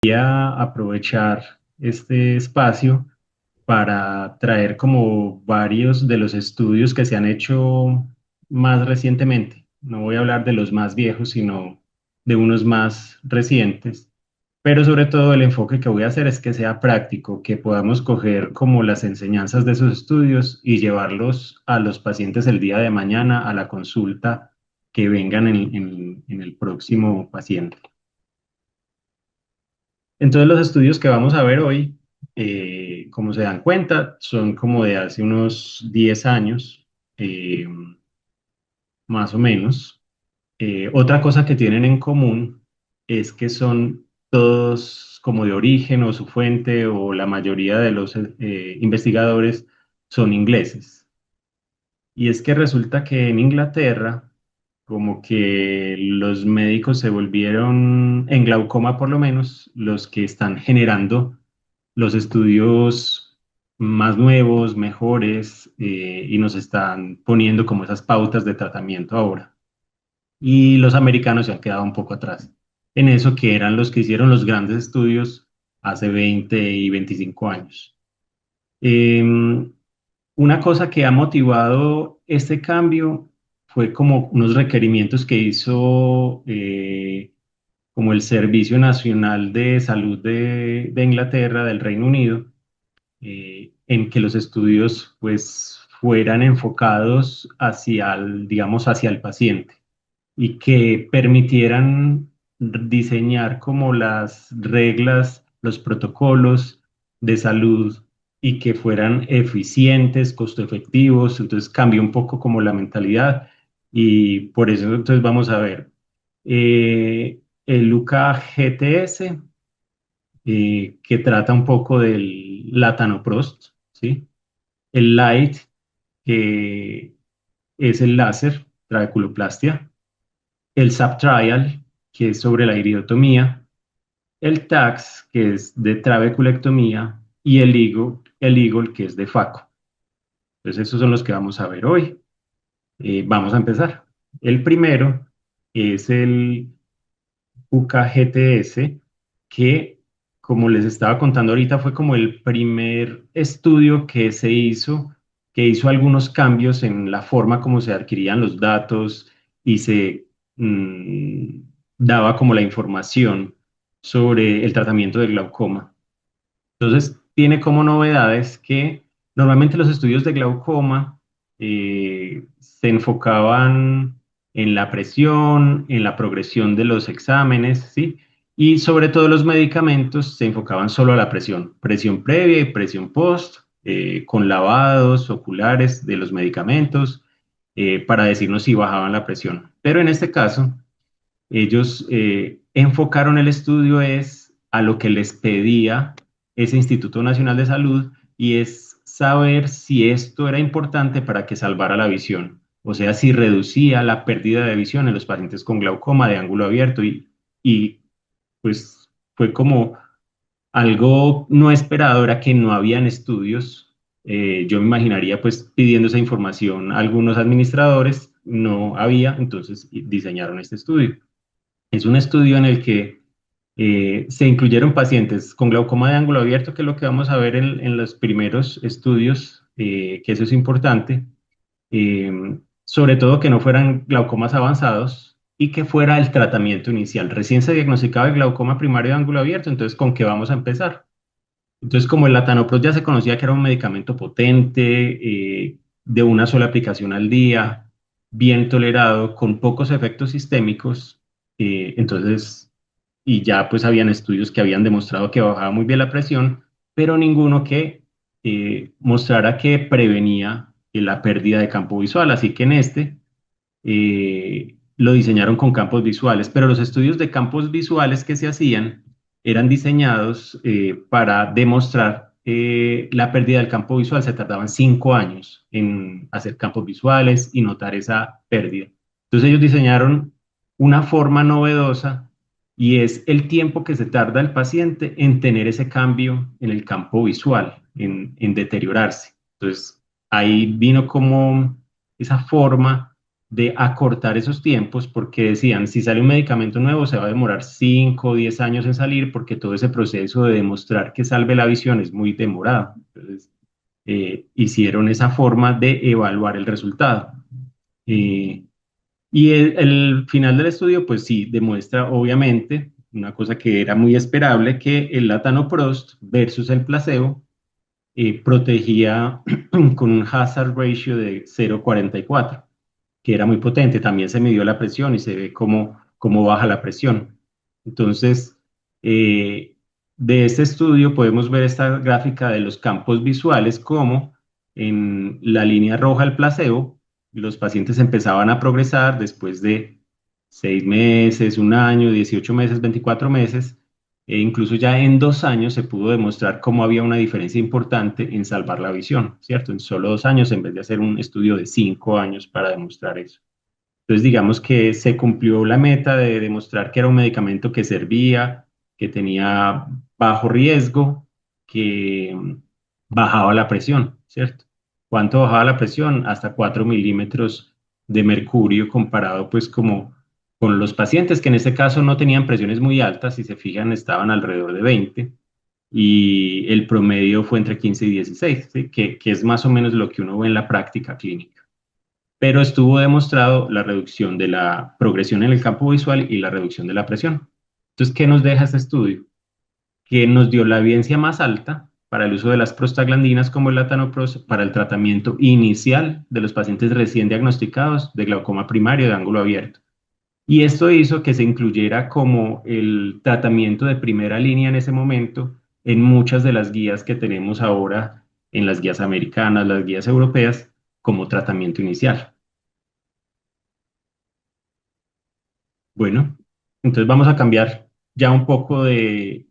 Aprovechar este espacio para traer como varios de los estudios que se han hecho más recientemente. No voy a hablar de los más viejos, sino de unos más recientes. Pero sobre todo el enfoque que voy a hacer es que sea práctico, que podamos coger como las enseñanzas de esos estudios y llevarlos a los pacientes el día de mañana a la consulta que vengan en el próximo paciente. Entonces los estudios que vamos a ver hoy, como se dan cuenta, son como de hace unos 10 años, eh, más o menos. Otra cosa que tienen en común es que son todos como de origen o su fuente o la mayoría de los investigadores son ingleses. Y es que resulta que en Inglaterra, como que los médicos se volvieron, en glaucoma por lo menos, los que están generando los estudios más nuevos, mejores, y nos están poniendo como esas pautas de tratamiento ahora. Y los americanos se han quedado un poco atrás en eso, que eran los que hicieron los grandes estudios hace 20 y 25 años. Em, una cosa que ha motivado este cambio fue como unos requerimientos que hizo como el Servicio Nacional de Salud de Inglaterra, del Reino Unido, en que los estudios pues fueran enfocados hacia digamos, hacia el paciente y que permitieran diseñar como las reglas, los protocolos de salud y que fueran eficientes, costo efectivos. Entonces cambió un poco como la mentalidad y por eso entonces vamos a ver el UCA GTS, que trata un poco del latanoprost, ¿sí? El LIGHT, que es el láser, trabeculoplastia, el subtrial, que es sobre la iridotomía, el TAX, que es de trabeculectomía, y el EAGLE, que es de FACO. Entonces, esos son los que vamos a ver hoy. Vamos a empezar. El primero es el UKGTS, que, como les estaba contando ahorita, fue como el primer estudio que se hizo, que hizo algunos cambios en la forma como se adquirían los datos y se mm, daba como la información sobre el tratamiento del glaucoma. Entonces, tiene como novedades que normalmente los estudios de glaucoma se enfocaban en la presión, en la progresión de los exámenes, ¿sí? Y sobre todo los medicamentos se enfocaban solo a la presión, presión previa y presión post, con lavados oculares de los medicamentos, para decirnos si bajaban la presión. Pero en este caso, ellos enfocaron el estudio es a lo que les pedía ese Instituto Nacional de Salud, y es saber si esto era importante para que salvara la visión, o sea, si reducía la pérdida de visión en los pacientes con glaucoma de ángulo abierto, y pues fue como algo no esperado, era que no habían estudios. Yo me imaginaría pues pidiendo esa información a algunos administradores, no había, entonces diseñaron este estudio. Es un estudio en el que se incluyeron pacientes con glaucoma de ángulo abierto, que es lo que vamos a ver en los primeros estudios, que eso es importante, sobre todo que no fueran glaucomas avanzados y que fuera el tratamiento inicial. Recién se diagnosticaba el glaucoma primario de ángulo abierto, entonces ¿con qué vamos a empezar? Entonces, como el latanoprost ya se conocía que era un medicamento potente, de una sola aplicación al día, bien tolerado, con pocos efectos sistémicos, entonces, y ya pues habían estudios que habían demostrado que bajaba muy bien la presión, pero ninguno que mostrara que prevenía la pérdida de campo visual. Así que en este lo diseñaron con campos visuales, pero los estudios de campos visuales que se hacían eran diseñados para demostrar la pérdida del campo visual. Se tardaban 5 años en hacer campos visuales y notar esa pérdida. Entonces ellos diseñaron una forma novedosa, y es el tiempo que se tarda el paciente en tener ese cambio en el campo visual, en deteriorarse. Entonces ahí vino como esa forma de acortar esos tiempos, porque decían, si sale un medicamento nuevo, se va a demorar 5 o 10 años en salir, porque todo ese proceso de demostrar que salve la visión es muy demorado. Entonces, hicieron esa forma de evaluar el resultado. Eh, y el final del estudio, pues sí, demuestra obviamente una cosa que era muy esperable, que el latanoprost versus el placebo protegía con un hazard ratio de 0,44, que era muy potente. También se midió la presión y se ve cómo baja la presión. Entonces, eh, de este estudio podemos ver esta gráfica de los campos visuales, como en la línea roja el placebo, los pacientes empezaban a progresar después de 6 meses, un año, 18 meses, 24 meses, e incluso ya en 2 años se pudo demostrar cómo había una diferencia importante en salvar la visión, ¿cierto? En solo 2 años, en vez de hacer un estudio de 5 años para demostrar eso. Entonces, digamos que se cumplió la meta de demostrar que era un medicamento que servía, que tenía bajo riesgo, que bajaba la presión, ¿cierto? ¿Cuánto bajaba la presión? Hasta 4 milímetros de mercurio, comparado pues como con los pacientes que en este caso no tenían presiones muy altas, si se fijan estaban alrededor de 20, y el promedio fue entre 15 y 16, ¿sí? Que es más o menos lo que uno ve en la práctica clínica. Pero estuvo demostrado la reducción de la progresión en el campo visual y la reducción de la presión. Entonces, ¿qué nos deja este estudio? Que nos dio la evidencia más alta para el uso de las prostaglandinas como el latanoprost para el tratamiento inicial de los pacientes recién diagnosticados de glaucoma primario de ángulo abierto. Y esto hizo que se incluyera como el tratamiento de primera línea en ese momento en muchas de las guías que tenemos ahora, en las guías americanas, las guías europeas, como tratamiento inicial. Bueno, entonces vamos a cambiar ya un poco de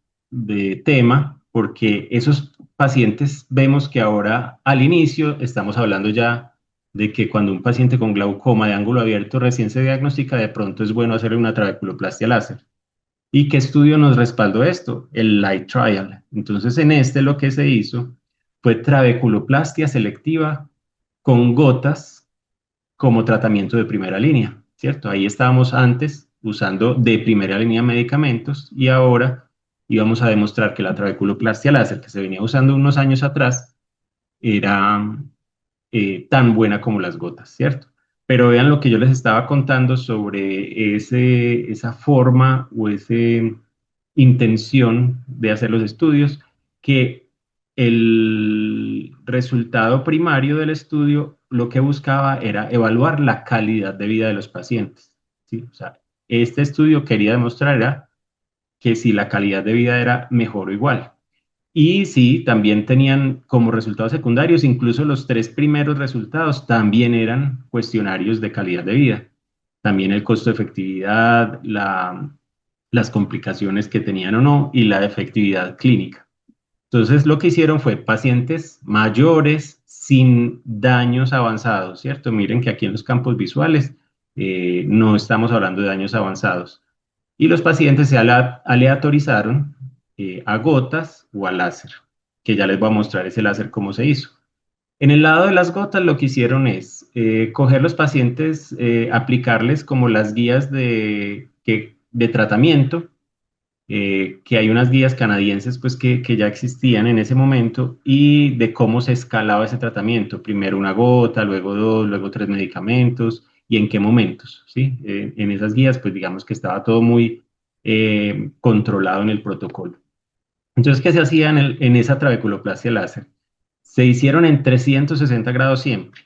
tema, porque esos pacientes vemos que ahora al inicio estamos hablando ya de que cuando un paciente con glaucoma de ángulo abierto recién se diagnostica, de pronto es bueno hacerle una trabeculoplastia láser. ¿Y qué estudio nos respaldó esto? El Light Trial. Entonces, en este lo que se hizo fue trabeculoplastia selectiva con gotas como tratamiento de primera línea, ¿cierto? Ahí estábamos antes usando de primera línea medicamentos, y ahora íbamos a demostrar que la trabeculoplastia láser, que se venía usando unos años atrás, era tan buena como las gotas, ¿cierto? Pero vean lo que yo les estaba contando sobre esa forma o esa intención de hacer los estudios, que el resultado primario del estudio lo que buscaba era evaluar la calidad de vida de los pacientes, ¿sí? O sea, este estudio quería demostrar era que si la calidad de vida era mejor o igual. Y sí, también tenían como resultados secundarios, incluso los tres primeros resultados también eran cuestionarios de calidad de vida. También el costo de efectividad, las complicaciones que tenían o no, y la efectividad clínica. Entonces, lo que hicieron fue pacientes mayores sin daños avanzados, ¿cierto? Miren que aquí en los campos visuales no estamos hablando de daños avanzados. Y los pacientes se aleatorizaron a gotas o a láser, que ya les voy a mostrar ese láser cómo se hizo. En el lado de las gotas lo que hicieron es coger los pacientes, aplicarles como las guías de tratamiento, que hay unas guías canadienses pues que ya existían en ese momento, y de cómo se escalaba ese tratamiento. Primero una gota, luego dos, luego tres medicamentos, y en qué momentos, ¿sí? En esas guías pues digamos que estaba todo muy controlado en el protocolo. Entonces, ¿qué se hacía en esa trabeculoplastia láser? Se hicieron en 360 grados siempre.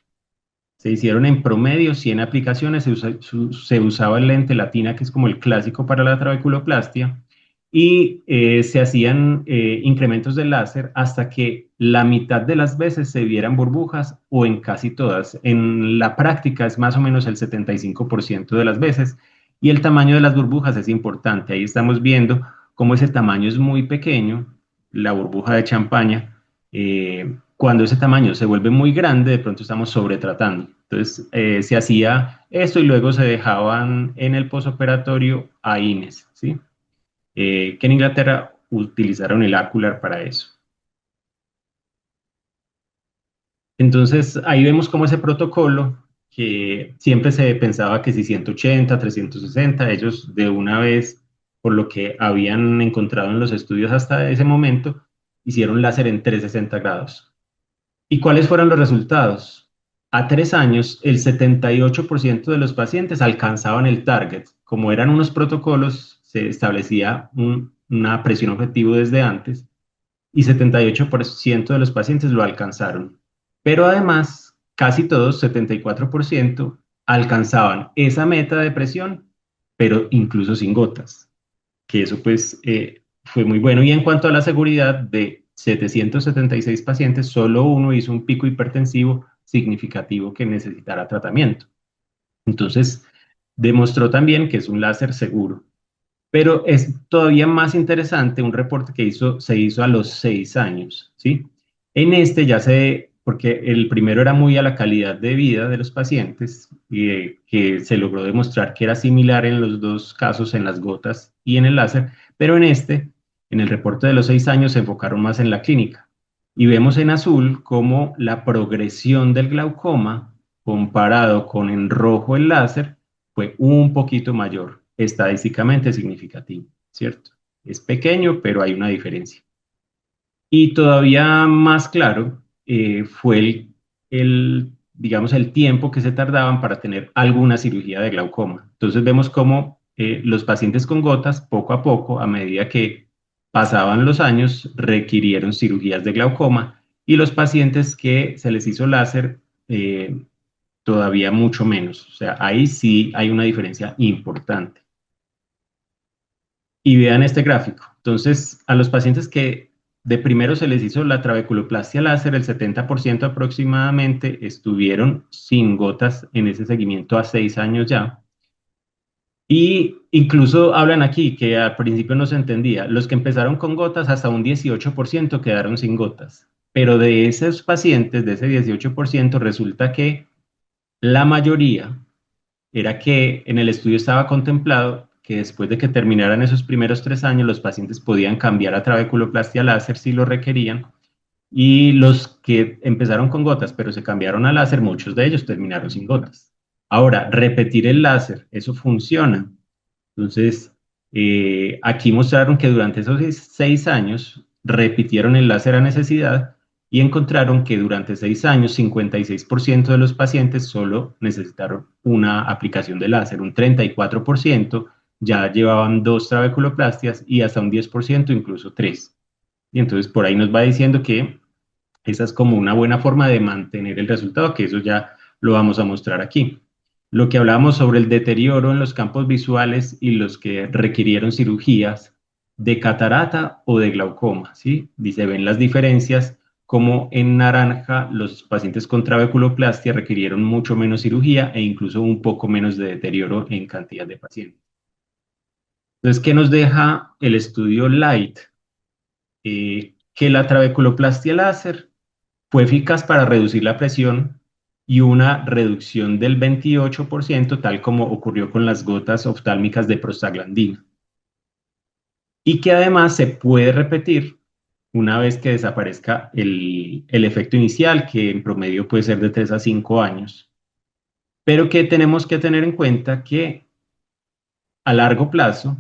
Se hicieron en promedio 100 aplicaciones, se usaba el lente latina, que es como el clásico para la trabeculoplastia, y se hacían incrementos de láser hasta que la mitad de las veces se vieran burbujas, o en casi todas. En la práctica es más o menos el 75% de las veces, y el tamaño de las burbujas es importante. Ahí estamos viendo cómo ese tamaño es muy pequeño, la burbuja de champaña. Cuando ese tamaño se vuelve muy grande, de pronto estamos sobretratando. Entonces, se hacía esto y luego se dejaban en el posoperatorio AINES, ¿sí? Que en Inglaterra utilizaron el Acular para eso. Entonces, ahí vemos cómo ese protocolo que siempre se pensaba que si 180, 360, ellos de una vez, por lo que habían encontrado en los estudios hasta ese momento, hicieron láser en 360 grados. ¿Y cuáles fueron los resultados? A 3 años, el 78% de los pacientes alcanzaban el target. Como eran unos protocolos, se establecía una presión objetivo desde antes y 78% de los pacientes lo alcanzaron. Pero además, casi todos, 74%, alcanzaban esa meta de presión, pero incluso sin gotas, que eso pues fue muy bueno. Y en cuanto a la seguridad, de 776 pacientes, solo uno hizo un pico hipertensivo significativo que necesitara tratamiento. Entonces, demostró también que es un láser seguro. Pero es todavía más interesante un reporte que se hizo a los 6 años, ¿sí? En este ya porque el primero era muy a la calidad de vida de los pacientes, que se logró demostrar que era similar en los dos casos, en las gotas y en el láser, pero en el reporte de los 6 años, se enfocaron más en la clínica. Y vemos en azul cómo la progresión del glaucoma, comparado con en rojo el láser, fue un poquito mayor, estadísticamente significativo, ¿cierto? Es pequeño, pero hay una diferencia. Y todavía más claro fue digamos, el tiempo que se tardaban para tener alguna cirugía de glaucoma. Entonces vemos cómo los pacientes con gotas, poco a poco, a medida que pasaban los años, requirieron cirugías de glaucoma y los pacientes que se les hizo láser todavía mucho menos. O sea, ahí sí hay una diferencia importante. Y vean este gráfico. Entonces, a los pacientes que de primero se les hizo la trabeculoplastia láser, el 70% aproximadamente estuvieron sin gotas en ese seguimiento a 6 años ya. Y incluso hablan aquí que al principio no se entendía. Los que empezaron con gotas, hasta un 18% quedaron sin gotas. Pero de esos pacientes, de ese 18%, resulta que la mayoría era que en el estudio estaba contemplado que después de que terminaran esos primeros 3 años, los pacientes podían cambiar a trabeculoplastia láser si lo requerían. Y los que empezaron con gotas, pero se cambiaron a láser, muchos de ellos terminaron sin gotas. Ahora, repetir el láser, eso funciona. Entonces, aquí mostraron que durante esos 6 años repitieron el láser a necesidad y encontraron que durante 6 años 56% de los pacientes solo necesitaron una aplicación de láser, un 34% ya llevaban dos trabeculoplastias y hasta un 10% incluso tres. Y entonces por ahí nos va diciendo que esa es como una buena forma de mantener el resultado, que eso ya lo vamos a mostrar aquí. Lo que hablábamos sobre el deterioro en los campos visuales y los que requirieron cirugías de catarata o de glaucoma, ¿sí? Dice, ven las diferencias, como en naranja los pacientes con trabeculoplastia requirieron mucho menos cirugía e incluso un poco menos de deterioro en cantidad de pacientes. Entonces, ¿qué nos deja el estudio LIGHT? Que la trabeculoplastia láser fue eficaz para reducir la presión y una reducción del 28%, tal como ocurrió con las gotas oftálmicas de prostaglandina. Y que además se puede repetir una vez que desaparezca el efecto inicial, que en promedio puede ser de 3 a 5 años. Pero que tenemos que tener en cuenta que a largo plazo,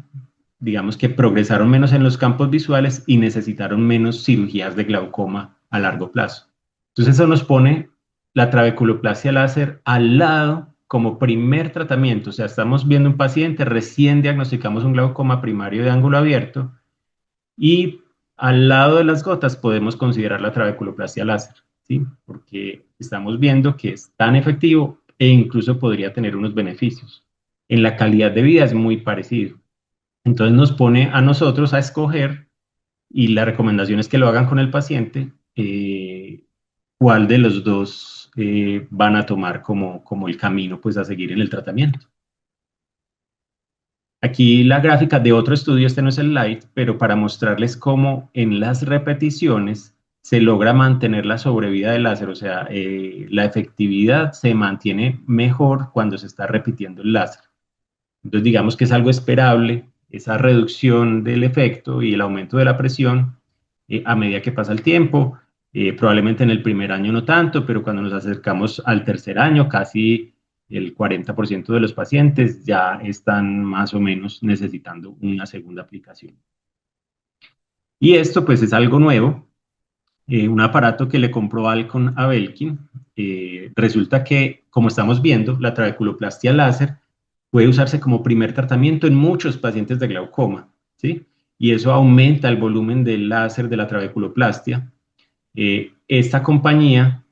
digamos que progresaron menos en los campos visuales y necesitaron menos cirugías de glaucoma a largo plazo. Entonces eso nos pone la trabeculoplastia láser al lado como primer tratamiento. O sea, estamos viendo un paciente, recién diagnosticamos un glaucoma primario de ángulo abierto y al lado de las gotas podemos considerar la trabeculoplastia láser, ¿sí? Porque estamos viendo que es tan efectivo e incluso podría tener unos beneficios. En la calidad de vida es muy parecido. Entonces nos pone a nosotros a escoger y la recomendación es que lo hagan con el paciente, cuál de los dos van a tomar como el camino pues a seguir en el tratamiento. Aquí la gráfica de otro estudio, este no es el LIGHT, pero para mostrarles cómo en las repeticiones se logra mantener la sobrevida del láser, o sea, la efectividad se mantiene mejor cuando se está repitiendo el láser. Entonces digamos que es algo esperable, esa reducción del efecto y el aumento de la presión a medida que pasa el tiempo. Probablemente en el primer año no tanto, pero cuando nos acercamos al tercer año, casi el 40% de los pacientes ya están más o menos necesitando una segunda aplicación. Y esto pues es algo nuevo, un aparato que le compró Alcon a Belkin. Resulta que, como estamos viendo, la trabeculoplastia láser puede usarse como primer tratamiento en muchos pacientes de glaucoma, ¿sí? Y eso aumenta el volumen del láser de la trabeculoplastia. Esta compañía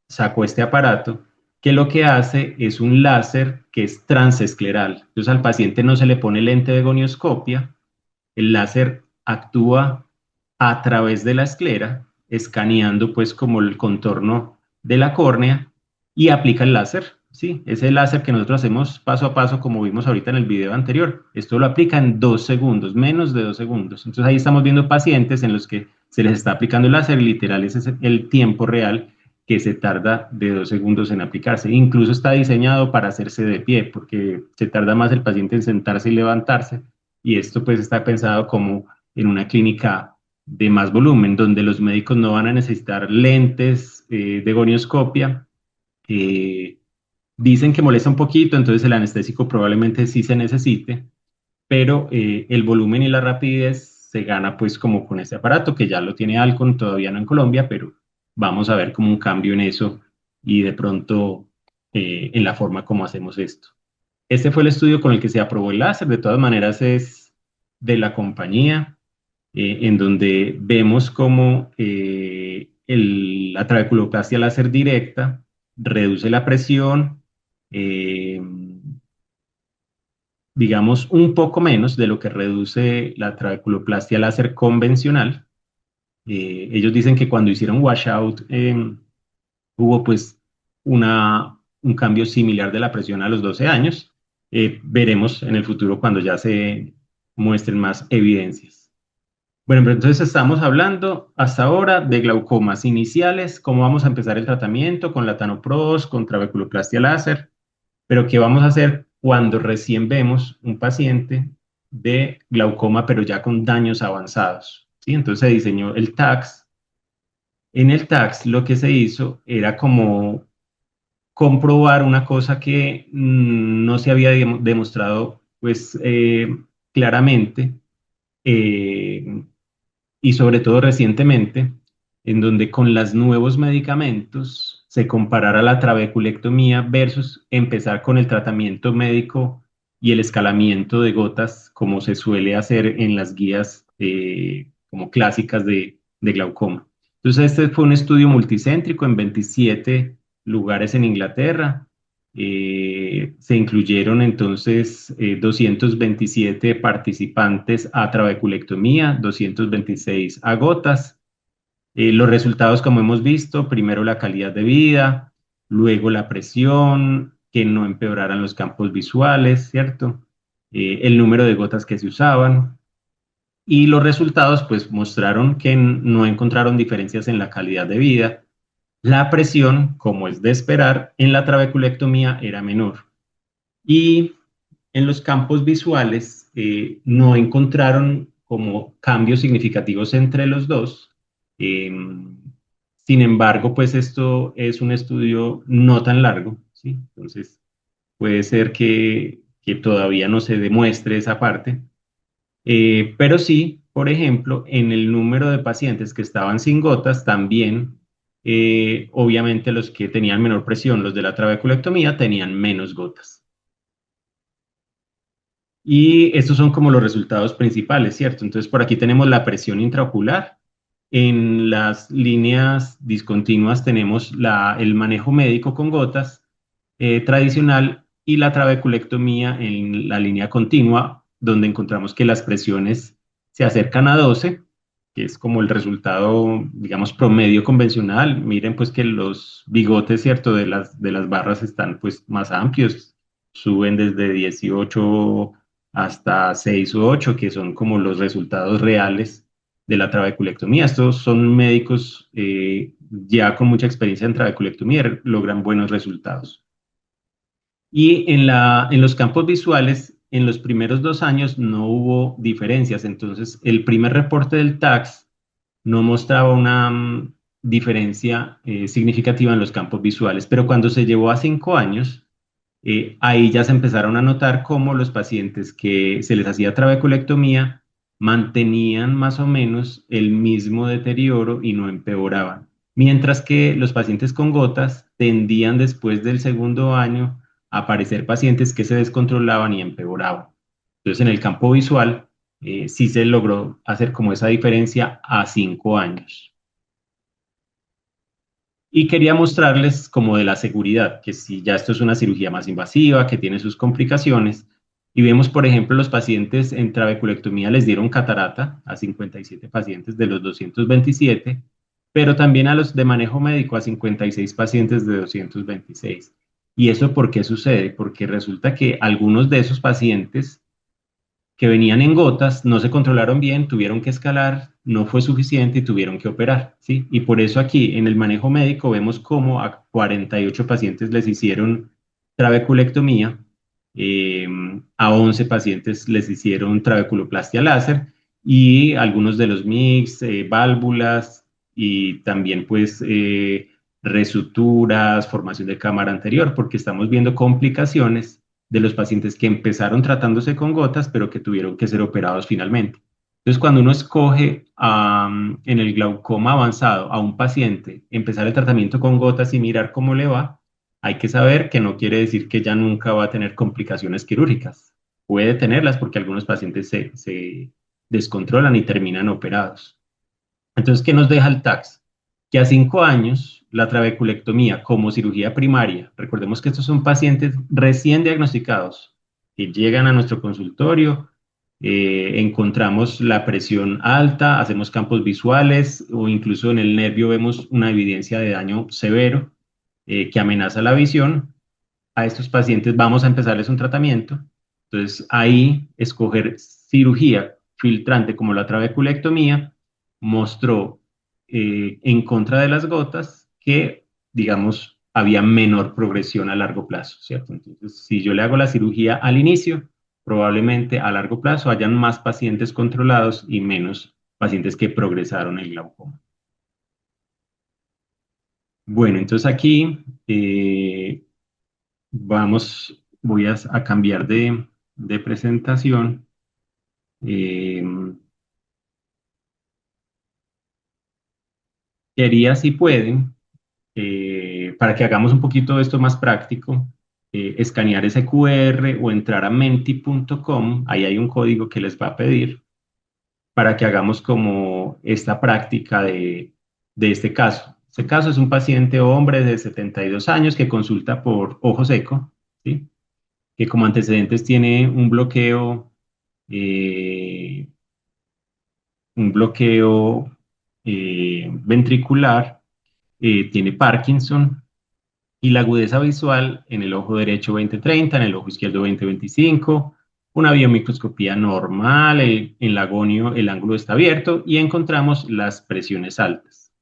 sacó este aparato que lo que hace es un láser que es transescleral. Entonces al paciente no se le pone lente de gonioscopia, el láser actúa a través de la esclera, escaneando pues como el contorno de la córnea y aplica el láser, ¿sí? Ese láser que nosotros hacemos paso a paso como vimos ahorita en el video anterior, esto lo aplica en 2 segundos, menos de 2 segundos. Entonces ahí estamos viendo pacientes en los que se les está aplicando el láser, literal, ese es el tiempo real que se tarda de 2 segundos en aplicarse. Incluso está diseñado para hacerse de pie, porque se tarda más el paciente en sentarse y levantarse, y esto pues está pensado como en una clínica de más volumen, donde los médicos no van a necesitar lentes de gonioscopia. Eh, Dicen que molesta un poquito, entonces el anestésico probablemente sí se necesite, pero el volumen y la rapidez se gana pues como con este aparato, que ya lo tiene Alcon, todavía no en Colombia, pero vamos a ver como un cambio en eso y de pronto en la forma como hacemos esto. Este fue el estudio con el que se aprobó el láser, de todas maneras es de la compañía, en donde vemos cómo la trabeculoplastia láser directa reduce la presión, eh, digamos, un poco menos de lo que reduce la trabeculoplastia láser convencional. Ellos dicen que cuando hicieron washout hubo pues un cambio similar de la presión a los 12 años. Veremos en el futuro cuando ya se muestren más evidencias. Bueno, pero entonces estamos hablando hasta ahora de glaucomas iniciales, cómo vamos a empezar el tratamiento con latanoprost, con trabeculoplastia láser, pero ¿qué vamos a hacer cuando recién vemos un paciente de glaucoma, pero ya con daños avanzados? ¿Sí? Entonces se diseñó el TACS. En el TACS lo que se hizo era como comprobar una cosa que no se había demostrado pues claramente, eh, y sobre todo recientemente, en donde con los nuevos medicamentos se comparara la trabeculectomía versus empezar con el tratamiento médico y el escalamiento de gotas como se suele hacer en las guías como clásicas de glaucoma. Entonces este fue un estudio multicéntrico en 27 lugares en Inglaterra. Se incluyeron entonces 227 participantes a trabeculectomía, 226 a gotas. Los resultados, como hemos visto, primero la calidad de vida, luego la presión, que no empeoraran los campos visuales, ¿cierto? El número de gotas que se usaban. Y los resultados, pues, mostraron que no encontraron diferencias en la calidad de vida. La presión, como es de esperar, en la trabeculectomía era menor. Y en los campos visuales no encontraron como cambios significativos entre los dos. Eh, Sin embargo, pues esto es un estudio no tan largo, ¿sí? Entonces puede ser que todavía no se demuestre esa parte. Pero sí, por ejemplo, en el número de pacientes que estaban sin gotas, también, obviamente los que tenían menor presión, los de la trabeculectomía, tenían menos gotas. Y estos son como los resultados principales, ¿cierto? Entonces, por aquí tenemos la presión intraocular. En las líneas discontinuas tenemos el manejo médico con gotas tradicional y la trabeculectomía en la línea continua, donde encontramos que las presiones se acercan a 12, que es como el resultado, digamos, promedio convencional. Miren pues que los bigotes, ¿cierto? De las barras están pues más amplios, suben desde 18 hasta 6 u 8, que son como los resultados reales de la trabeculectomía. Estos son médicos ya con mucha experiencia en trabeculectomía, logran buenos resultados. Y en los campos visuales, en los primeros 2 años no hubo diferencias. Entonces, el primer reporte del TACS no mostraba diferencia significativa en los campos visuales. Pero cuando se llevó a 5 años, ahí ya se empezaron a notar cómo los pacientes que se les hacía trabeculectomía mantenían más o menos el mismo deterioro y no empeoraban. Mientras que los pacientes con gotas tendían después del segundo año a aparecer pacientes que se descontrolaban y empeoraban. Entonces, en el campo visual, sí se logró hacer como esa diferencia a 5 años. Y quería mostrarles como de la seguridad, que si ya esto es una cirugía más invasiva, que tiene sus complicaciones, y vemos, por ejemplo, los pacientes en trabeculectomía les dieron catarata a 57 pacientes de los 227, pero también a los de manejo médico a 56 pacientes de 226. ¿Y eso por qué sucede? Porque resulta que algunos de esos pacientes que venían en gotas, no se controlaron bien, tuvieron que escalar, no fue suficiente y tuvieron que operar, ¿sí? Y por eso aquí en el manejo médico vemos cómo a 48 pacientes les hicieron trabeculectomía, eh, a 11 pacientes les hicieron trabeculoplastia láser y algunos de los MIGS, válvulas y también pues resuturas, formación de cámara anterior, porque estamos viendo complicaciones de los pacientes que empezaron tratándose con gotas, pero que tuvieron que ser operados finalmente. Entonces, cuando uno escoge en el glaucoma avanzado a un paciente, empezar el tratamiento con gotas y mirar cómo le va, hay que saber que no quiere decir que ya nunca va a tener complicaciones quirúrgicas. Puede tenerlas porque algunos pacientes se descontrolan y terminan operados. Entonces, ¿qué nos deja el TAX? Que a 5 años, la trabeculectomía como cirugía primaria, recordemos que estos son pacientes recién diagnosticados que llegan a nuestro consultorio, encontramos la presión alta, hacemos campos visuales o incluso en el nervio vemos una evidencia de daño severo que amenaza la visión. A estos pacientes vamos a empezarles un tratamiento. Entonces, ahí escoger cirugía filtrante como la trabeculectomía mostró en contra de las gotas que, digamos, había menor progresión a largo plazo, ¿cierto? Entonces, si yo le hago la cirugía al inicio, probablemente a largo plazo hayan más pacientes controlados y menos pacientes que progresaron el glaucoma. Bueno, entonces aquí voy a cambiar de presentación. Eh, Quería, si pueden, para que hagamos un poquito de esto más práctico, escanear ese QR o entrar a menti.com, ahí hay un código que les va a pedir para que hagamos como esta práctica de este caso. Este caso es un paciente hombre de 72 años que consulta por ojo seco, ¿sí? Que como antecedentes tiene eh, un bloqueo ventricular, tiene Parkinson y la agudeza visual en el ojo derecho 20/30, en el ojo izquierdo 20/25, una biomicroscopía normal, en el agonio el ángulo está abierto y encontramos las presiones altas.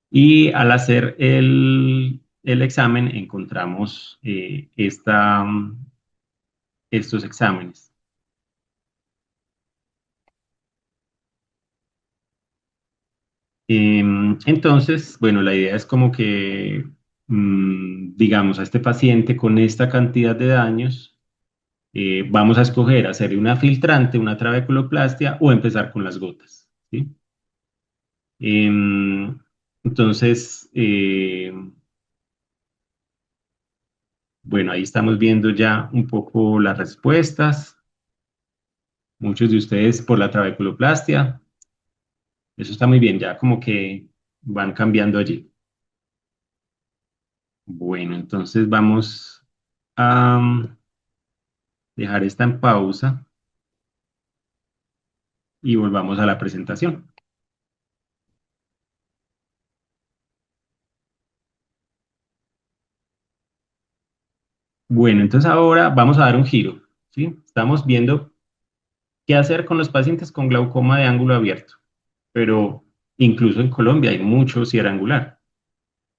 Y al hacer el examen encontramos estos exámenes. Entonces, bueno, la idea es como que, digamos, a este paciente con esta cantidad de daños, vamos a escoger hacerle una filtrante, una trabeculoplastia o empezar con las gotas, ¿sí? Em, entonces, bueno, ahí estamos viendo ya un poco las respuestas. Muchos de ustedes por la trabeculoplastia. Eso está muy bien, ya como que van cambiando allí. Bueno, entonces vamos a dejar esta en pausa y volvamos a la presentación. Bueno, entonces ahora vamos a dar un giro, ¿sí? Estamos viendo qué hacer con los pacientes con glaucoma de ángulo abierto, pero incluso en Colombia hay mucho cierre angular.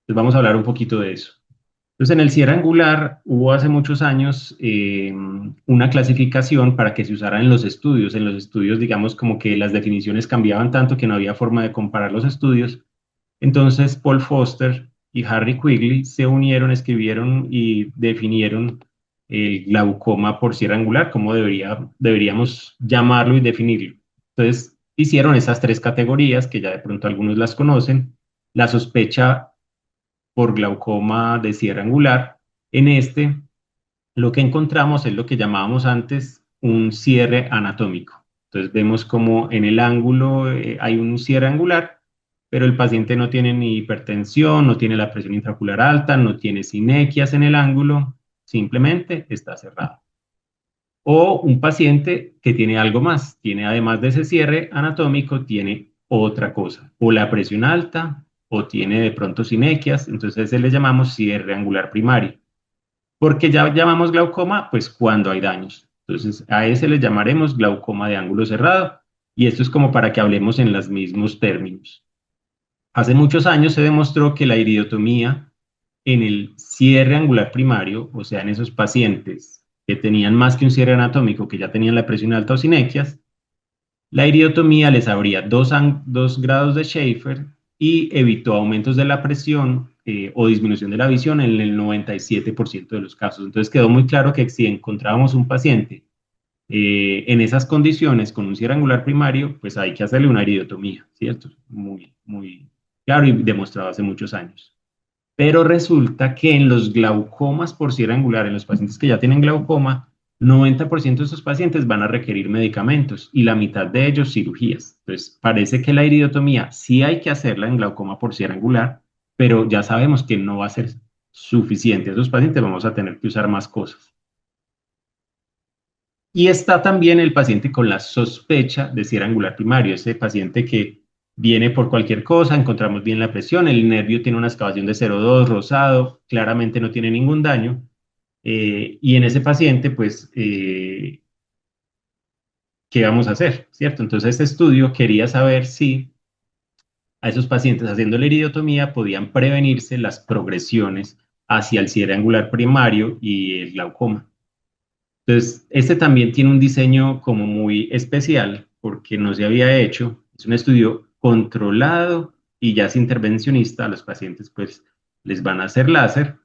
Entonces vamos a hablar un poquito de eso. Entonces en el cierre angular hubo hace muchos años una clasificación para que se usara en los estudios. En los estudios, digamos, como que las definiciones cambiaban tanto que no había forma de comparar los estudios. Entonces Paul Foster y Harry Quigley se unieron, escribieron y definieron el glaucoma por sierra angular, cómo deberíamos llamarlo y definirlo. Entonces hicieron esas tres categorías que ya de pronto algunos las conocen. La sospecha por glaucoma de sierra angular. En este, lo que encontramos es lo que llamábamos antes un cierre anatómico. Entonces vemos como en el ángulo hay un cierre angular, pero el paciente no tiene ni hipertensión, no tiene la presión intraocular alta, no tiene sinequias en el ángulo, simplemente está cerrado. O un paciente que tiene algo más, tiene además de ese cierre anatómico, tiene otra cosa, o la presión alta, o tiene de pronto sinequias, entonces a ese le llamamos cierre angular primario. Porque ya llamamos glaucoma, pues cuando hay daños. Entonces a ese le llamaremos glaucoma de ángulo cerrado, y esto es como para que hablemos en los mismos términos. Hace muchos años se demostró que la iridotomía en el cierre angular primario, o sea, en esos pacientes que tenían más que un cierre anatómico, que ya tenían la presión alta o sinequias, la iridotomía les abría 2 grados de Schaefer y evitó aumentos de la presión o disminución de la visión en el 97% de los casos. Entonces quedó muy claro que si encontrábamos un paciente en esas condiciones con un cierre angular primario, pues hay que hacerle una iridotomía, ¿cierto? Muy, muy claro y demostrado hace muchos años. Pero resulta que en los glaucomas por cierre angular, en los pacientes que ya tienen glaucoma, 90% de esos pacientes van a requerir medicamentos y la mitad de ellos cirugías. Entonces, parece que la iridotomía sí hay que hacerla en glaucoma por cierre angular, pero ya sabemos que no va a ser suficiente. A esos pacientes vamos a tener que usar más cosas. Y está también el paciente con la sospecha de cierre angular primario, ese paciente que viene por cualquier cosa, encontramos bien la presión, el nervio tiene una excavación de 0,2, rosado, claramente no tiene ningún daño, y en ese paciente, pues, ¿qué vamos a hacer? ¿Cierto? Entonces, este estudio quería saber si a esos pacientes haciendo la iridotomía podían prevenirse las progresiones hacia el cierre angular primario y el glaucoma. Entonces, este también tiene un diseño como muy especial porque no se había hecho. Es un estudio controlado y ya es intervencionista. A los pacientes pues les van a hacer láser,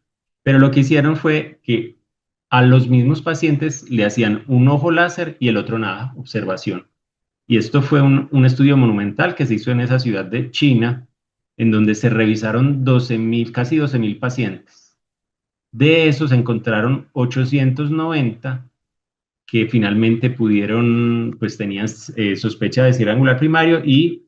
pero lo que hicieron fue que a los mismos pacientes le hacían un ojo láser y el otro nada, observación. Y esto fue un estudio monumental que se hizo en esa ciudad de China, en donde se revisaron 12.000, casi 12.000 pacientes. De esos se encontraron 890 que finalmente pudieron, pues tenían sospecha de cierre angular primario y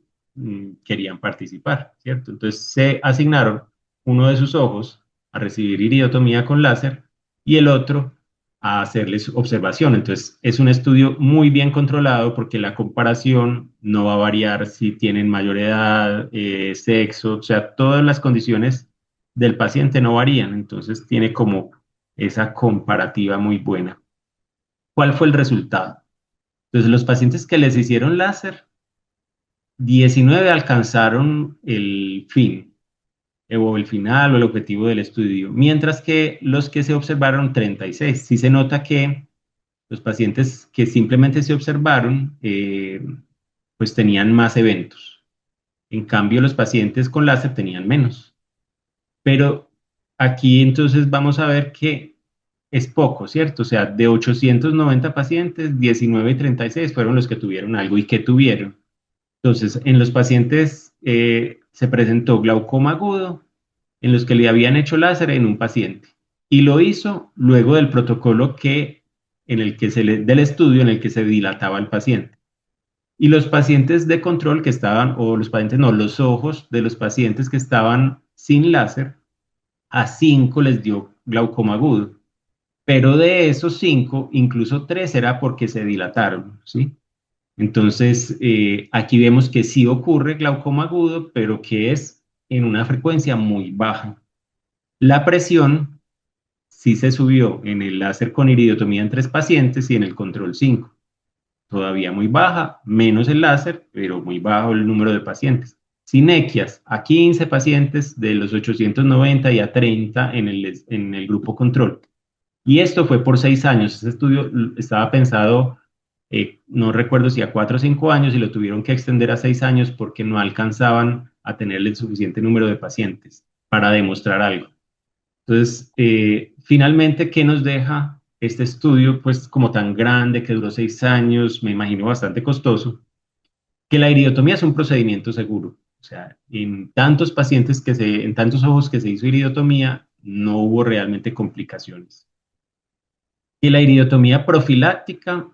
querían participar, ¿cierto? Entonces se asignaron uno de sus ojos a recibir iridotomía con láser y el otro a hacerles observación. Entonces es un estudio muy bien controlado porque la comparación no va a variar si tienen mayor edad, sexo, o sea, todas las condiciones del paciente no varían. Entonces tiene como esa comparativa muy buena. ¿Cuál fue el resultado? Entonces, los pacientes que les hicieron láser, 19 alcanzaron el fin, o el final o el objetivo del estudio, mientras que los que se observaron, 36. Sí se nota que los pacientes que simplemente se observaron, pues tenían más eventos. En cambio, los pacientes con láser tenían menos. Pero aquí entonces vamos a ver que es poco, ¿cierto? O sea, de 890 pacientes, 19 y 36 fueron los que tuvieron algo y que tuvieron. Entonces, en los pacientes se presentó glaucoma agudo, en los que le habían hecho láser en un paciente. Y lo hizo luego del protocolo en el que del estudio en el que se dilataba el paciente. Y los pacientes de control que estaban, o los pacientes no, los ojos de los pacientes que estaban sin láser, a 5 les dio glaucoma agudo. Pero de esos 5, incluso 3 era porque se dilataron, ¿sí? Entonces, aquí vemos que sí ocurre glaucoma agudo, pero que es en una frecuencia muy baja. La presión sí se subió en el láser con iridotomía en 3 pacientes y en el control 5. Todavía muy baja, menos el láser, pero muy bajo el número de pacientes. Sinequias, a 15 pacientes de los 890 y a 30 en el grupo control. Y esto fue por 6 años. Este estudio estaba pensado, no recuerdo si a 4 o 5 años, y lo tuvieron que extender a 6 años porque no alcanzaban a tener el suficiente número de pacientes para demostrar algo. Entonces, finalmente, ¿qué nos deja este estudio, pues como tan grande, que duró 6 años, me imagino bastante costoso? Que la iridotomía es un procedimiento seguro. O sea, en tantos ojos que se hizo iridotomía, no hubo realmente complicaciones. Y la iridotomía profiláctica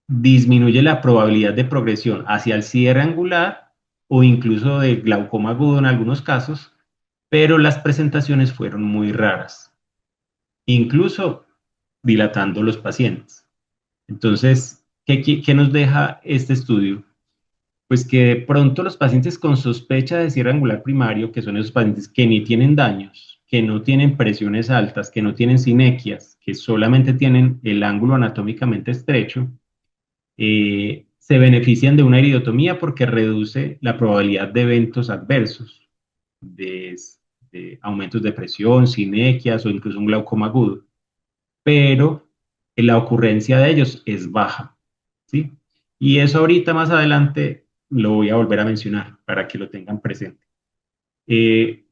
disminuye la probabilidad de progresión hacia el cierre angular o incluso de glaucoma agudo en algunos casos, pero las presentaciones fueron muy raras, incluso dilatando los pacientes. Entonces, ¿qué nos deja este estudio? Pues que de pronto los pacientes con sospecha de cierre angular primario, que son esos pacientes que ni tienen daños, que no tienen presiones altas, que no tienen sinequias, que solamente tienen el ángulo anatómicamente estrecho, se benefician de una iridotomía porque reduce la probabilidad de eventos adversos, de, de aumentos de presión, sinequias o incluso un glaucoma agudo, pero la ocurrencia de ellos es baja, ¿sí? Y eso ahorita más adelante lo voy a volver a mencionar para que lo tengan presente.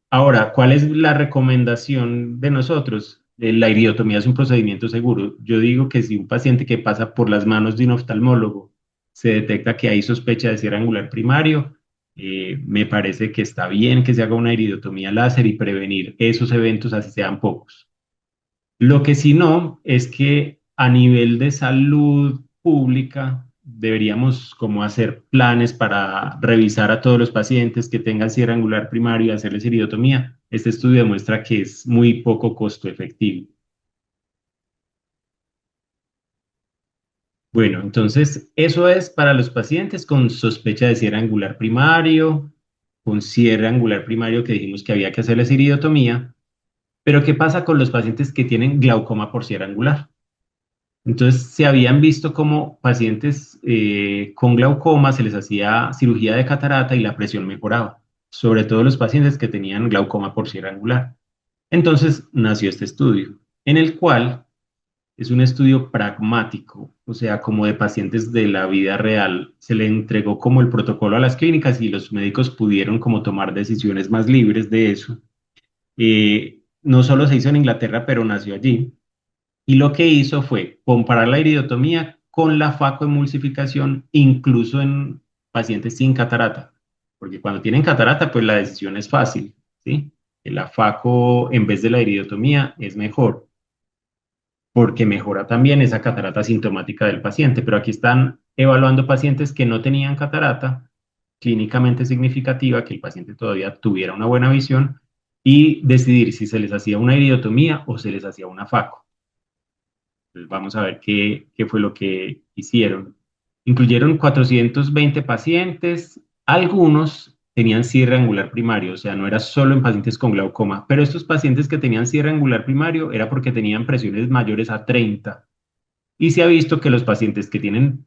Ahora, ¿cuál es la recomendación de nosotros? La iridotomía es un procedimiento seguro. Yo digo que si un paciente que pasa por las manos de un oftalmólogo se detecta que hay sospecha de cierre angular primario, me parece que está bien que se haga una iridotomía láser y prevenir esos eventos, así sean pocos. Lo que sí no es que a nivel de salud pública deberíamos como hacer planes para revisar a todos los pacientes que tengan cierre angular primario y hacerles iridotomía. Este estudio demuestra que es muy poco costo efectivo. Bueno, entonces eso es para los pacientes con sospecha de cierre angular primario, con cierre angular primario que dijimos que había que hacerles iridotomía. Pero ¿qué pasa con los pacientes que tienen glaucoma por cierre angular? Entonces, se habían visto como pacientes con glaucoma se les hacía cirugía de catarata y la presión mejoraba, sobre todo los pacientes que tenían glaucoma por cierre angular. Entonces, nació este estudio, en el cual es un estudio pragmático, o sea, como de pacientes de la vida real. Se le entregó como el protocolo a las clínicas y los médicos pudieron como tomar decisiones más libres de eso. No solo se hizo en Inglaterra, pero nació allí. Y lo que hizo fue comparar la iridotomía con la facoemulsificación, incluso en pacientes sin catarata, porque cuando tienen catarata, pues la decisión es fácil, ¿sí? La faco en vez de la iridotomía es mejor, porque mejora también esa catarata sintomática del paciente, pero aquí están evaluando pacientes que no tenían catarata clínicamente significativa, que el paciente todavía tuviera una buena visión, y decidir si se les hacía una iridotomía o se les hacía una faco. Pues vamos a ver qué fue lo que hicieron. Incluyeron 420 pacientes, algunos tenían cierre angular primario, o sea, no era solo en pacientes con glaucoma, pero estos pacientes que tenían cierre angular primario era porque tenían presiones mayores a 30. Y se ha visto que los pacientes que tienen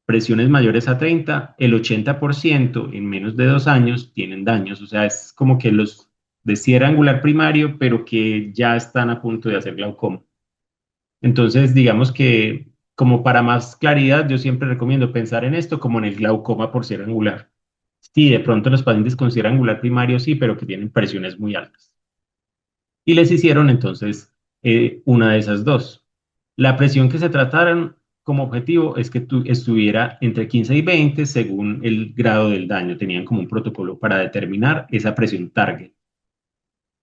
presiones mayores a 30, el 80% en menos de 2 años tienen daños, o sea, es como que los de cierre angular primario, pero que ya están a punto de hacer glaucoma. Entonces, digamos que como para más claridad, yo siempre recomiendo pensar en esto como en el glaucoma por cierre angular. Sí, de pronto los pacientes con cierre angular primario sí, pero que tienen presiones muy altas. Y les hicieron entonces una de esas dos. La presión que se trataron como objetivo es que estuviera entre 15 y 20 según el grado del daño. Tenían como un protocolo para determinar esa presión target.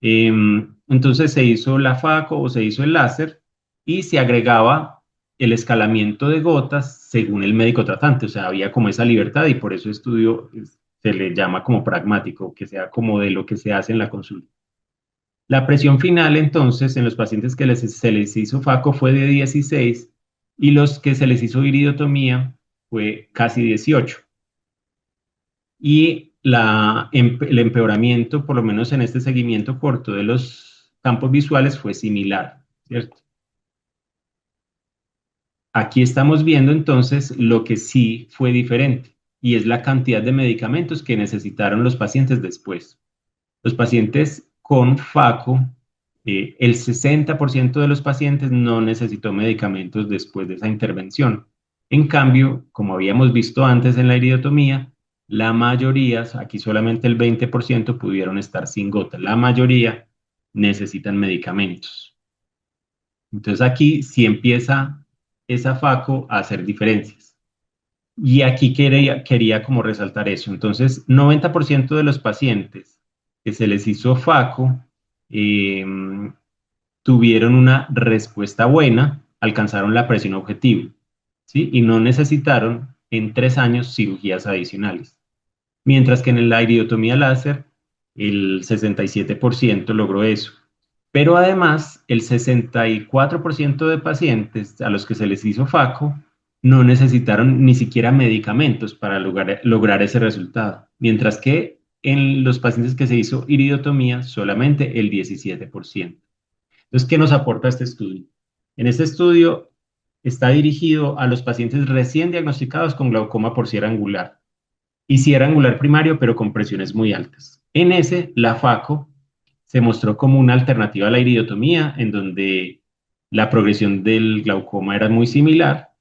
Entonces se hizo la FACO o se hizo el láser y se agregaba el escalamiento de gotas según el médico tratante, o sea, había como esa libertad y por eso estudio se le llama como pragmático, que sea como de lo que se hace en la consulta. La presión final entonces en los pacientes que se les hizo FACO fue de 16 y los que se les hizo iridotomía fue casi 18 y el empeoramiento, por lo menos en este seguimiento corto de los campos visuales, fue similar, ¿cierto? Aquí estamos viendo entonces lo que sí fue diferente y es la cantidad de medicamentos que necesitaron los pacientes después. Los pacientes con FACO, el 60% de los pacientes no necesitó medicamentos después de esa intervención. En cambio, como habíamos visto antes en la iridotomía, La mayoría, aquí solamente el 20% pudieron estar sin gota. La mayoría necesitan medicamentos. Entonces aquí sí empieza esa FACO a hacer diferencias. Y aquí quería como resaltar eso. Entonces, 90% de los pacientes que se les hizo FACO eh, tuvieron una respuesta buena, alcanzaron la presión objetivo, ¿sí? Y no necesitaron en 3 años cirugías adicionales. Mientras que en la iridotomía láser, el 67% logró eso. Pero además, el 64% de pacientes a los que se les hizo FACO no necesitaron ni siquiera medicamentos para lograr ese resultado. Mientras que en los pacientes que se hizo iridotomía, solamente el 17%. Entonces, ¿qué nos aporta este estudio? En este estudio está dirigido a los pacientes recién diagnosticados con glaucoma por cierre angular y cierre angular primario, pero con presiones muy altas. En ese, la FACO se mostró como una alternativa a la iridotomía, en donde la progresión del glaucoma era muy similar,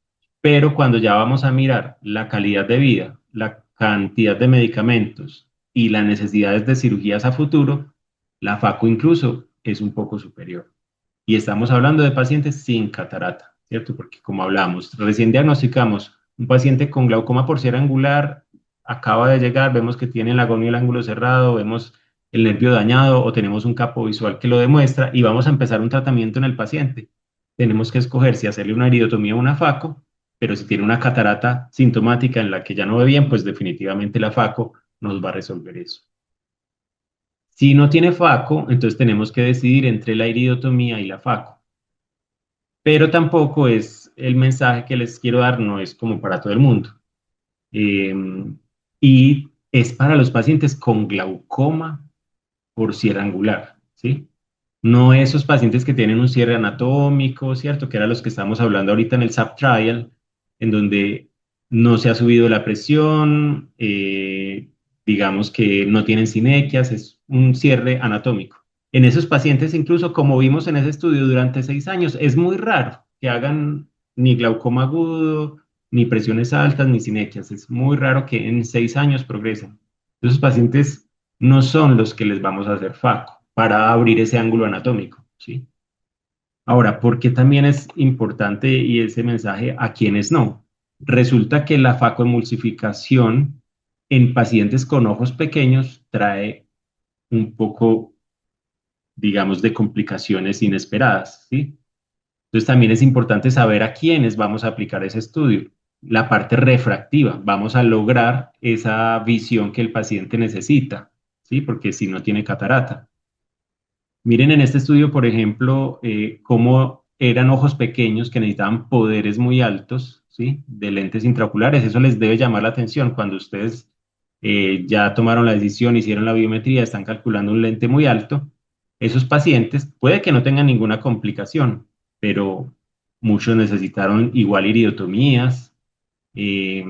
pero cuando ya vamos a mirar la calidad de vida, la cantidad de medicamentos y las necesidades de cirugías a futuro, la FACO incluso es un poco superior. Y estamos hablando de pacientes sin catarata, ¿cierto? Porque como hablamos, recién diagnosticamos un paciente con glaucoma por cierre angular, acaba de llegar, vemos que tiene el agonio y el ángulo cerrado, vemos el nervio dañado o tenemos un campo visual que lo demuestra y vamos a empezar un tratamiento en el paciente. Tenemos que escoger si hacerle una iridotomía o una FACO, pero si tiene una catarata sintomática en la que ya no ve bien, pues definitivamente la FACO nos va a resolver eso. Si no tiene FACO, entonces tenemos que decidir entre la iridotomía y la FACO. Pero tampoco es el mensaje que les quiero dar, no es como para todo el mundo. Eh, y es para los pacientes con glaucoma por cierre angular, ¿sí? No esos pacientes que tienen un cierre anatómico, ¿cierto? Que eran los que estamos hablando ahorita en el subtrial, en donde no se ha subido la presión, digamos que no tienen sinequias, es un cierre anatómico. En esos pacientes, incluso como vimos en ese estudio durante 6 años, es muy raro que hagan ni glaucoma agudo, ni presiones altas, ni sinequias. Es muy raro que en 6 años progresen. Esos pacientes no son los que les vamos a hacer FACO para abrir ese ángulo anatómico, ¿sí? Ahora, ¿por qué también es importante y ese mensaje a quienes no? Resulta que la facoemulsificación en pacientes con ojos pequeños trae un poco, digamos, de complicaciones inesperadas, ¿sí? Entonces también es importante saber a quiénes vamos a aplicar ese estudio. La parte refractiva, vamos a lograr esa visión que el paciente necesita, ¿sí? Porque si no tiene catarata. Miren en este estudio, por ejemplo, cómo eran ojos pequeños que necesitaban poderes muy altos, ¿sí? De lentes intraoculares. Eso les debe llamar la atención cuando ustedes ya tomaron la decisión, hicieron la biometría, están calculando un lente muy alto. Esos pacientes puede que no tengan ninguna complicación, pero muchos necesitaron igual iridotomías, eh,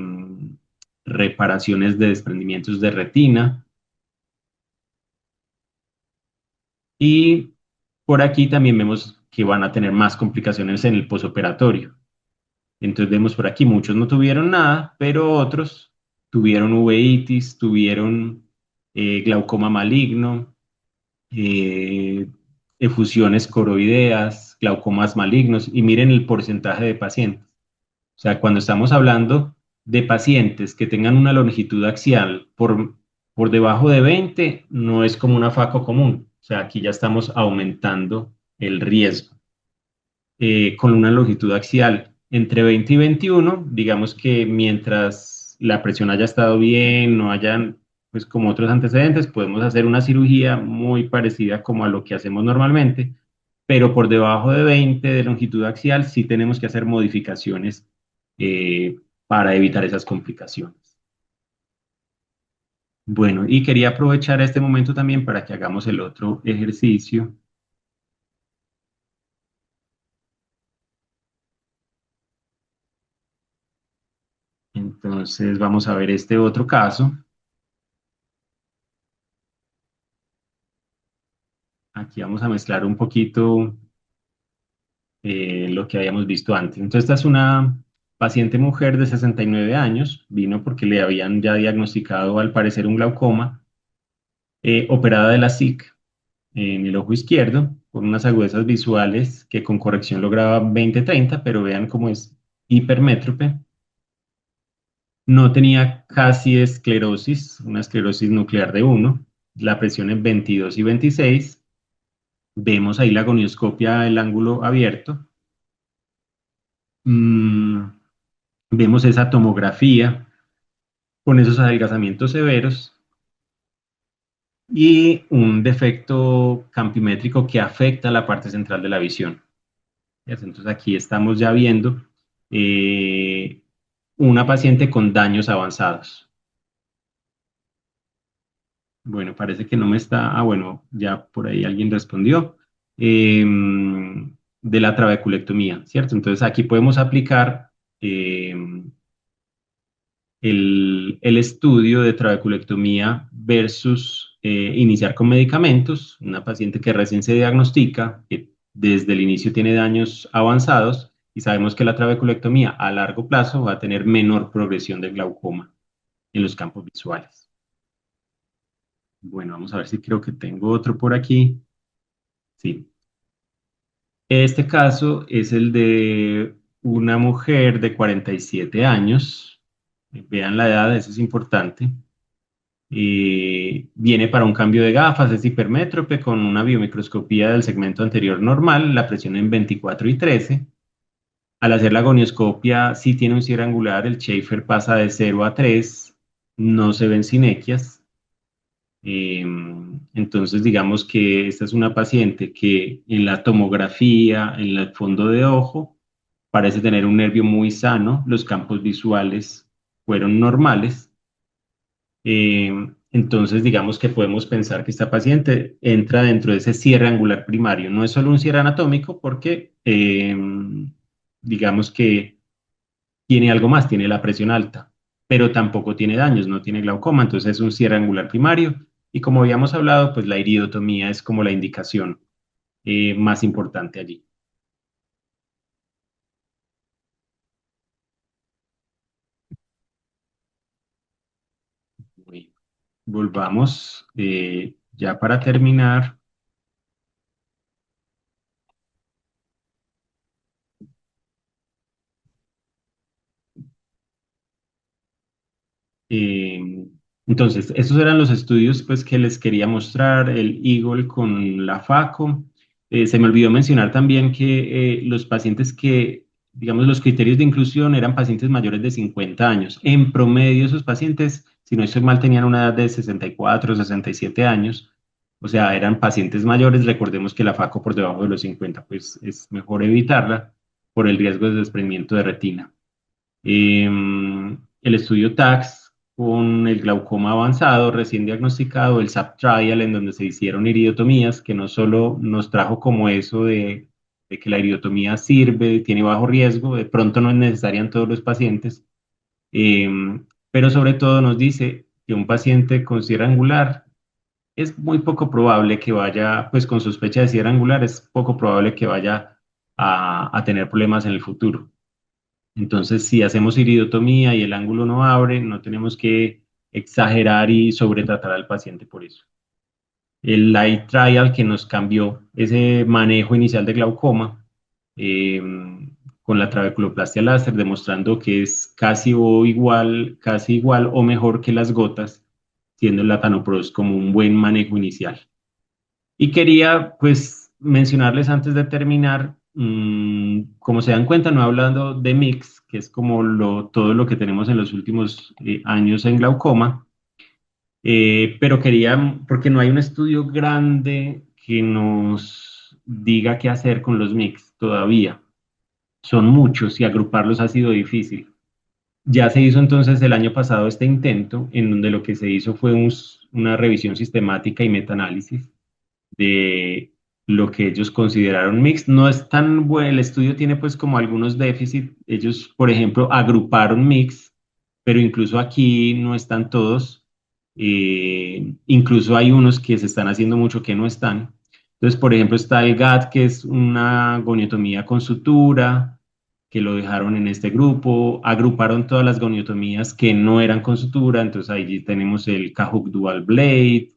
reparaciones de desprendimientos de retina. Y por aquí también vemos que van a tener más complicaciones en el posoperatorio. Entonces vemos por aquí, muchos no tuvieron nada, pero otros tuvieron uveitis, tuvieron glaucoma maligno, eh, efusiones coroideas, glaucomas malignos, y miren el porcentaje de pacientes. O sea, cuando estamos hablando de pacientes que tengan una longitud axial por debajo de 20, no es como una FACO común. O sea, aquí ya estamos aumentando el riesgo. Con una longitud axial entre 20 y 21, digamos que mientras la presión haya estado bien, no hayan, pues como otros antecedentes, podemos hacer una cirugía muy parecida como a lo que hacemos normalmente, pero por debajo de 20 de longitud axial sí tenemos que hacer modificaciones para evitar esas complicaciones. Bueno, y quería aprovechar este momento también para que hagamos el otro ejercicio. Entonces vamos a ver este otro caso. Aquí vamos a mezclar un poquito lo que habíamos visto antes. Entonces, esta es una paciente mujer de 69 años, vino porque le habían ya diagnosticado al parecer un glaucoma, operada de la SIC en el ojo izquierdo, con unas agudezas visuales que con corrección lograba 20/30, pero vean cómo es hipermétrope. No tenía casi esclerosis, una esclerosis nuclear de 1, la presión en 22/26. Vemos ahí la gonioscopia, el ángulo abierto. Mm, vemos esa tomografía con esos adelgazamientos severos y un defecto campimétrico que afecta la parte central de la visión. Entonces aquí estamos ya viendo eh, una paciente con daños avanzados. Bueno, parece que no me está. Ah, bueno, ya por ahí alguien respondió. De la trabeculectomía, ¿cierto? Entonces aquí podemos aplicar el estudio de trabeculectomía versus iniciar con medicamentos. Una paciente que recién se diagnostica, que desde el inicio tiene daños avanzados, y sabemos que la trabeculectomía a largo plazo va a tener menor progresión del glaucoma en los campos visuales. Bueno, vamos a ver si creo que tengo otro por aquí. Sí. Este caso es el de una mujer de 47 años. Vean la edad, eso es importante. Viene para un cambio de gafas, es hipermétrope con una biomicroscopía del segmento anterior normal, la presión en 24/13. Al hacer la gonioscopia, sí tiene un cierre angular, el Schaefer pasa de 0 a 3, no se ven sinequias. Eh, entonces, digamos que esta es una paciente que en la tomografía, en el fondo de ojo, parece tener un nervio muy sano, los campos visuales fueron normales. Entonces, digamos que podemos pensar que esta paciente entra dentro de ese cierre angular primario. No es solo un cierre anatómico porque, digamos que tiene algo más, tiene la presión alta, pero tampoco tiene daños, no tiene glaucoma, entonces es un cierre angular primario. Y como habíamos hablado, pues la iridotomía es como la indicación más importante allí. Bueno, volvamos ya para terminar. Eh, entonces, esos eran los estudios pues, que les quería mostrar, el Eagle con la FACO. Se me olvidó mencionar también que los pacientes que, digamos, los criterios de inclusión eran pacientes mayores de 50 años. En promedio, esos pacientes, si no estoy mal, tenían una edad de 64, 67 años. O sea, eran pacientes mayores. Recordemos que la FACO por debajo de los 50, pues es mejor evitarla por el riesgo de desprendimiento de retina. El estudio TAX con el glaucoma avanzado recién diagnosticado, el SAP Trial en donde se hicieron iridotomías, que no solo nos trajo como eso de que la iridotomía sirve, tiene bajo riesgo, de pronto no es necesaria en todos los pacientes, pero sobre todo nos dice que un paciente con cierre angular es muy poco probable que vaya, pues con sospecha de cierre angular, es poco probable que vaya a tener problemas en el futuro. Entonces, si hacemos iridotomía y el ángulo no abre, no tenemos que exagerar y sobretratar al paciente por eso. El light trial que nos cambió ese manejo inicial de glaucoma eh, con la trabeculoplastia láser, demostrando que es casi igual o mejor que las gotas, siendo el latanoprost como un buen manejo inicial. Y quería, pues, mencionarles antes de terminar, como se dan cuenta, no hablando de mix, que es como todo lo que tenemos en los últimos años en glaucoma, pero quería, porque no hay un estudio grande que nos diga qué hacer con los mix todavía. Son muchos y agruparlos ha sido difícil. Ya se hizo entonces el año pasado este intento, en donde lo que se hizo fue una revisión sistemática y metaanálisis de lo que ellos consideraron mixed. No es tan bueno, el estudio tiene pues como algunos déficits. Ellos, por ejemplo, agruparon mixed, pero incluso aquí no están todos. Incluso hay unos que se están haciendo mucho que no están. Entonces, por ejemplo, está el GAT, que es una goniotomía con sutura. que lo dejaron en este grupo, agruparon todas las goniotomías que no eran con sutura, entonces ahí tenemos el Cahuc Dual Blade,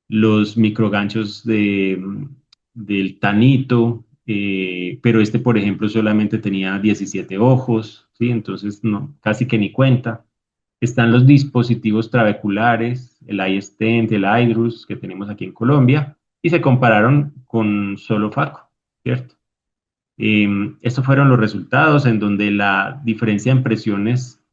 los microganchos del Tanito, pero este, por ejemplo, solamente tenía 17 ojos, ¿sí? Entonces no, casi que ni cuenta. Están los dispositivos trabeculares, el iStent, el iDRUS que tenemos aquí en Colombia, y se compararon con solo Faco, ¿cierto? Estos fueron los resultados en donde la diferencia en presiones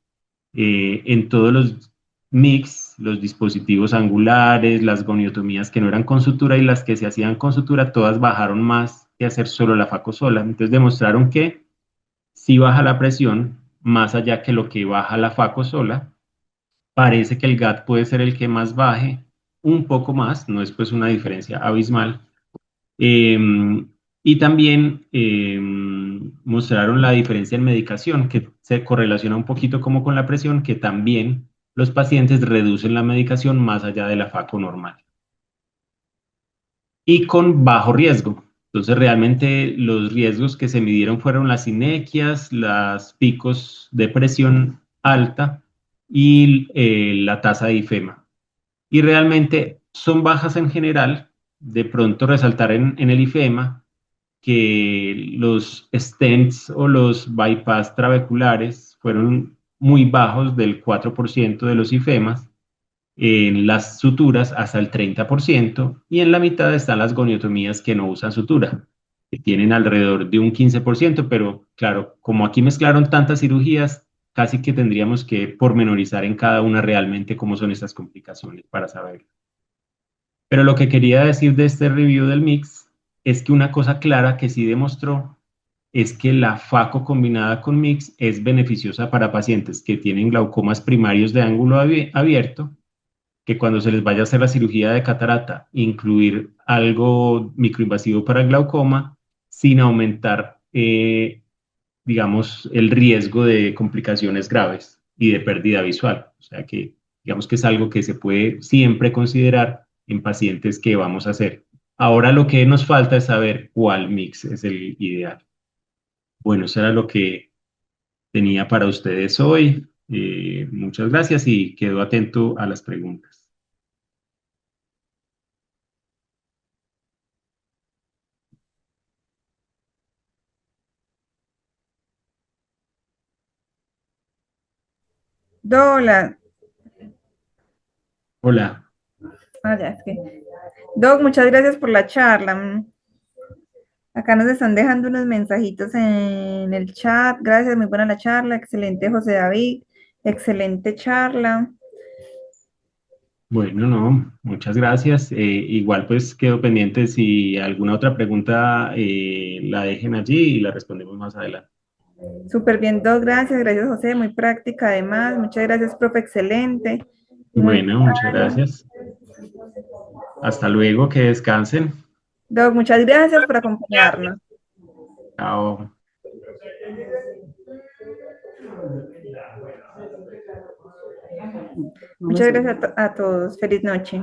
en todos los mix, los dispositivos angulares, las goniotomías que no eran con sutura y las que se hacían con sutura, todas bajaron más que hacer solo la Faco sola. Entonces demostraron que si baja la presión, más allá que lo que baja la Faco sola, parece que el GAT puede ser el que más baje, un poco más, no es pues una diferencia abismal, eh, y también mostraron la diferencia en medicación, que se correlaciona un poquito como con la presión, que también los pacientes reducen la medicación más allá de la FACO normal y con bajo riesgo. Entonces, realmente los riesgos que se midieron fueron las inequias, los picos de presión alta y la tasa de IFEMA. Y realmente son bajas en general, de pronto resaltar en el IFEMA que los stents o los bypass trabeculares fueron muy bajos del 4% de los IFEMAs, en las suturas hasta el 30% y en la mitad están las goniotomías que no usan sutura, que tienen alrededor de un 15%, pero claro, como aquí mezclaron tantas cirugías, casi que tendríamos que pormenorizar en cada una realmente cómo son estas complicaciones para saber. Pero lo que quería decir de este review del mix es que una cosa clara que sí demostró es que la FACO combinada con mix es beneficiosa para pacientes que tienen glaucomas primarios de ángulo abierto, que cuando se les vaya a hacer la cirugía de catarata, incluir algo microinvasivo para el glaucoma sin aumentar, digamos, el riesgo de complicaciones graves y de pérdida visual. O sea que, digamos que es algo que se puede siempre considerar en pacientes que vamos a hacer. Ahora lo que nos falta es saber cuál mix es el ideal. Bueno, eso era lo que tenía para ustedes hoy. Muchas gracias y quedo atento a las preguntas. Hola, Hola. ya es que. Doc, muchas gracias por la charla. Acá nos están dejando unos mensajitos en el chat. Gracias, muy buena la charla. Excelente, José David. Excelente charla. Bueno, no, muchas gracias. Igual pues quedo pendiente si alguna otra pregunta la dejen allí y la respondemos más adelante. Súper bien, Doc. Gracias, gracias, José. Muy práctica, además. Muchas gracias, profe. Excelente. Muy Bueno, muchas claro. gracias. Hasta luego, que descansen. Doc, muchas gracias por acompañarnos. Chao. Muchas gracias a todos. Feliz noche.